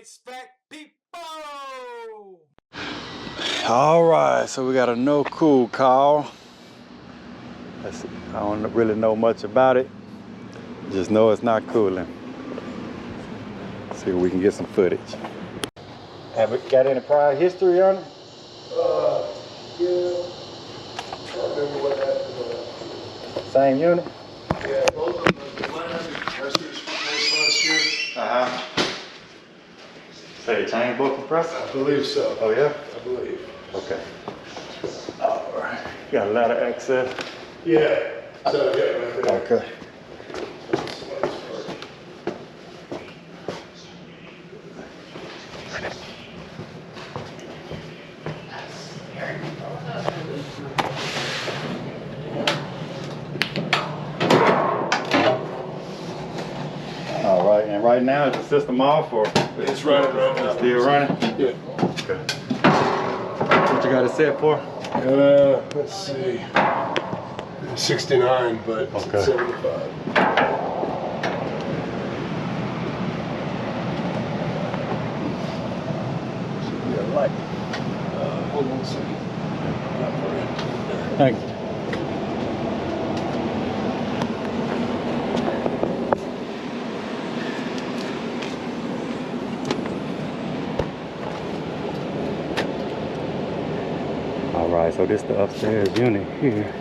HVAC people! All right, so we got a no cool call. I don't really know much about it. Just know it's not cooling. See if we can get some footage. Have we got any prior history on it? Yeah. I don't remember what happened. Same unit? Yeah, both of them. The one had last year. Say change both compressor? I believe so. Oh yeah? I believe. Okay. All right. Got a lot of access. Yeah. So yeah, right there. Okay. All right, and right now is the system off or? It's running right now. Still running? Yeah. Okay. What you got it set for? Let's see. 69, but it's Okay. at 75. Yeah, light. Hold on a second. Thank you. All right, so this is the upstairs unit here.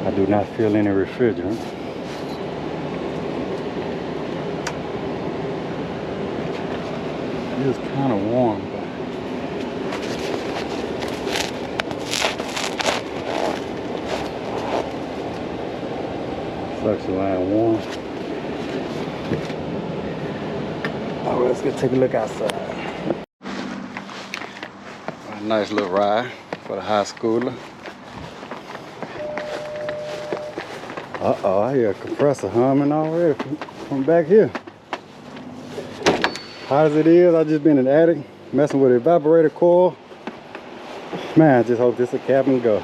I do not feel any refrigerant. It is kind of warm, but suction line warm. All right, let's go take a look outside. A nice little ride for the high schooler. Uh-oh, I hear a compressor humming already from back here. Hot as it is, I just been in the attic messing with the evaporator coil. Man, I just hope this is a cap and go.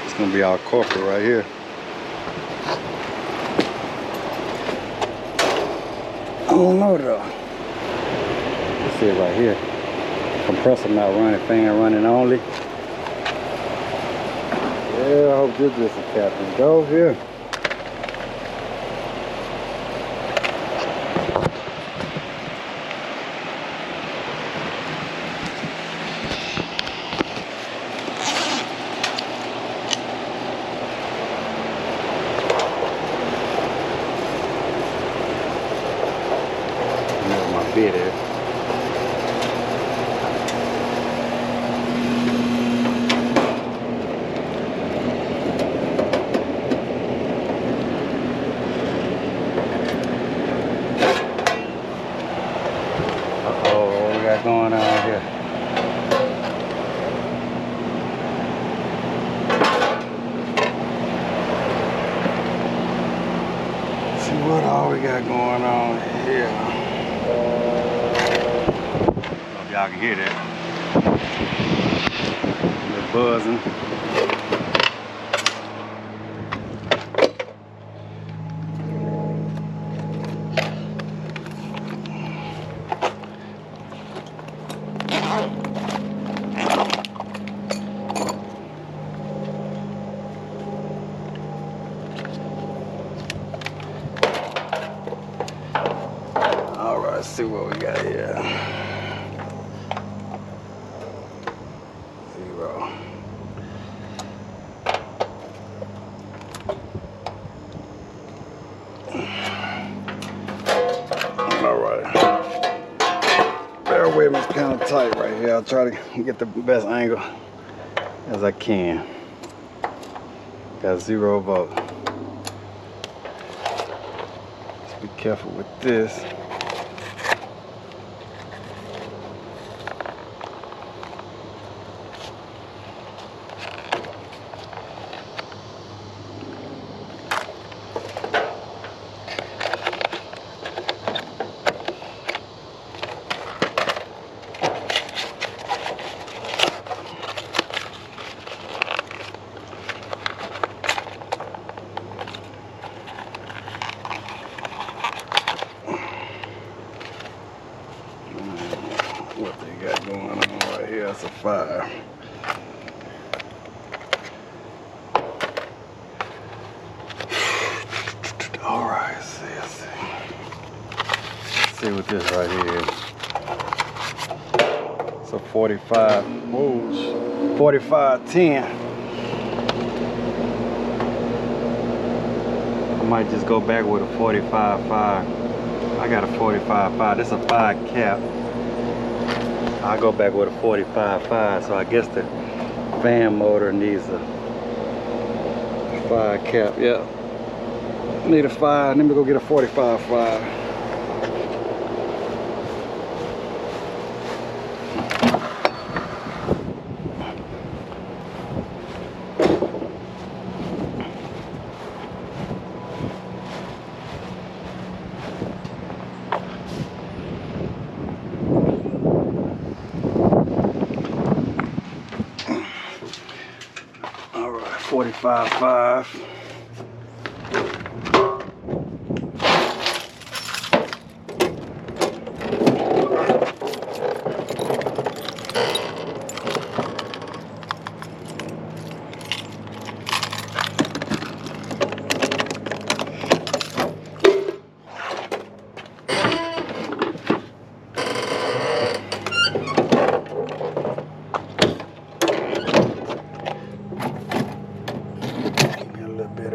It's gonna be our corporate right here. I don't know though. Let's see it right here. Compressor not running, fan running only. Yeah, I hope this is a cap and go here. There's my bed here. Going on here. Let's see what all we got going on here. Hope y'all can hear that. The buzzing. Let's see what we got here. 0. All right. Bear with me, it's kind of tight right here. I'll try to get the best angle as I can. Got 0 volt. Let's be careful with this. 45. All right, let's see what this right here is. So 45 Woes, 4510. I might just go back with a 45.5. I got a 45.5. This is a 5 cap. I'll go back with a 45.5. So I guess the fan motor needs a 5 cap. Yeah. Need a 5. Let me go get a 45.5. All right, 45.5.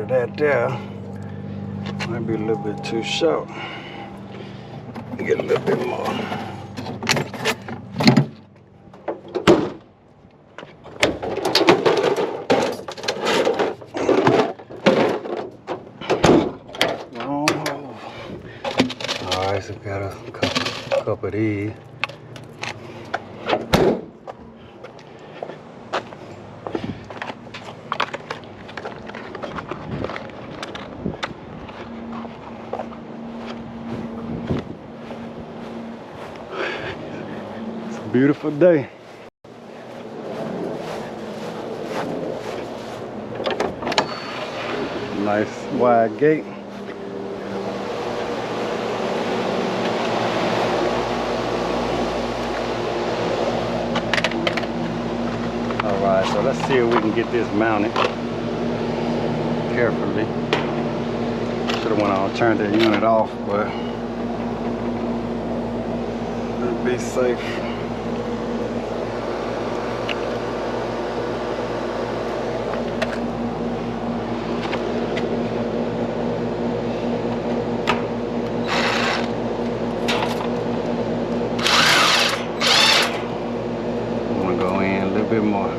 That there might be a little bit too short. Get a little bit more. Long hole. All right, so we got a couple of these. Beautiful day. Nice wide gate. All right, so let's see if we can get this mounted carefully. Should have went on turned the unit off, but let's be safe. Bit more.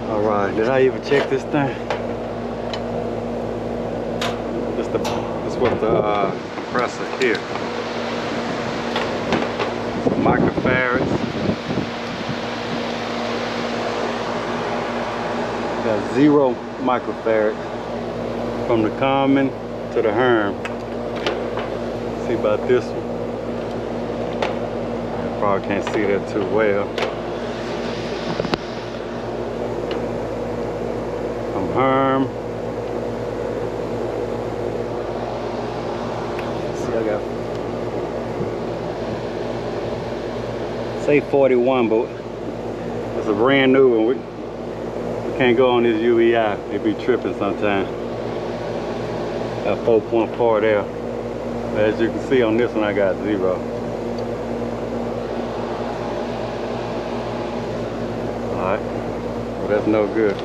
All right, did I even check this thing? This was the compressor here. Microfarads. Got 0 microfarad from the common to the Herm. See about this one? Probably can't see that too well. From Herm. See, I got say 41, but it's a brand new one. Can't go on this UEI, it be tripping sometimes. Got 4.4 there. But as you can see on this one, I got 0. Alright, well that's no good.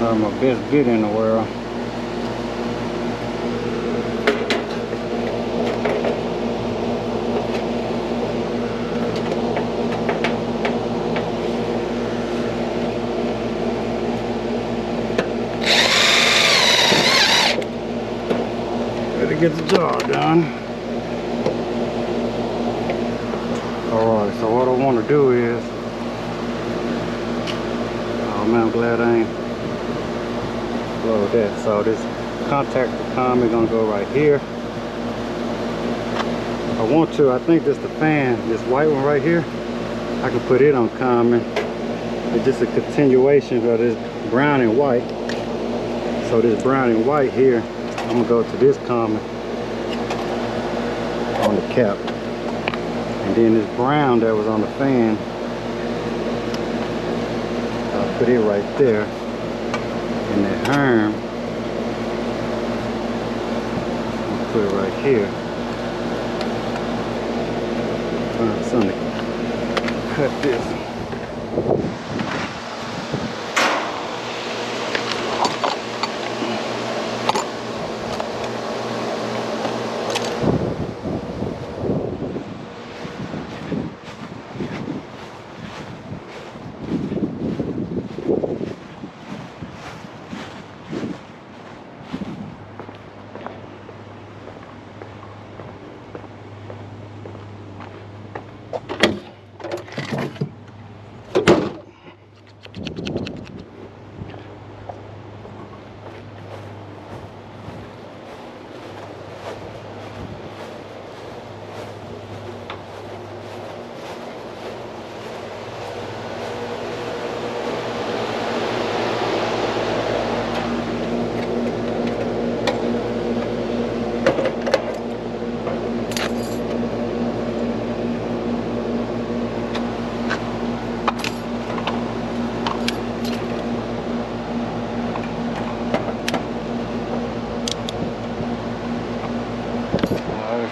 Probably my best bid in the world. Ready to get the job done. Alright, so what I want to do is, oh man, I'm glad I ain't load that. So this contactor common gonna go right here. I think this the fan, this white one right here, I can put it on common. It's just a continuation of this brown and white. So this brown and white here, I'm gonna go to this common on the cap. And then this brown that was on the fan, I'll put it right there. And that herm, I'll put it right here. Find something to cut this.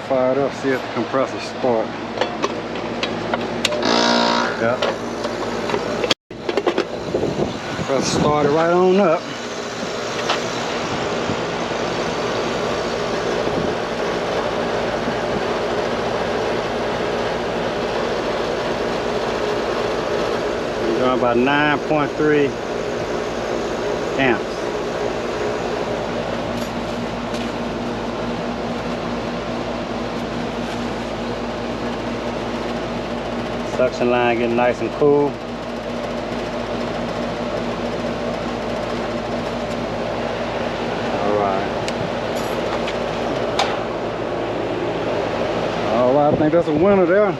Fired up, see if the compressor start. Yep. Compressor started right on up. We're going about 9.3 amps. Suction line getting nice and cool. Alright, I think that's a winner there.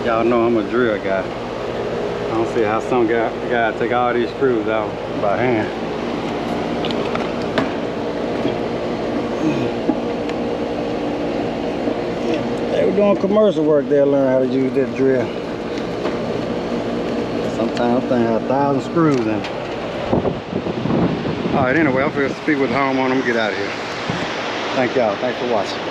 Y'all know I'm a drill guy. I don't see how some guy take all these screws out by hand. They were doing commercial work, they'll learn how to use that drill. Sometimes I think 1,000 screws in. Alright, anyway, I'm going to speak with the homeowner. I'm going to get out of here. Thank y'all. Thanks for watching.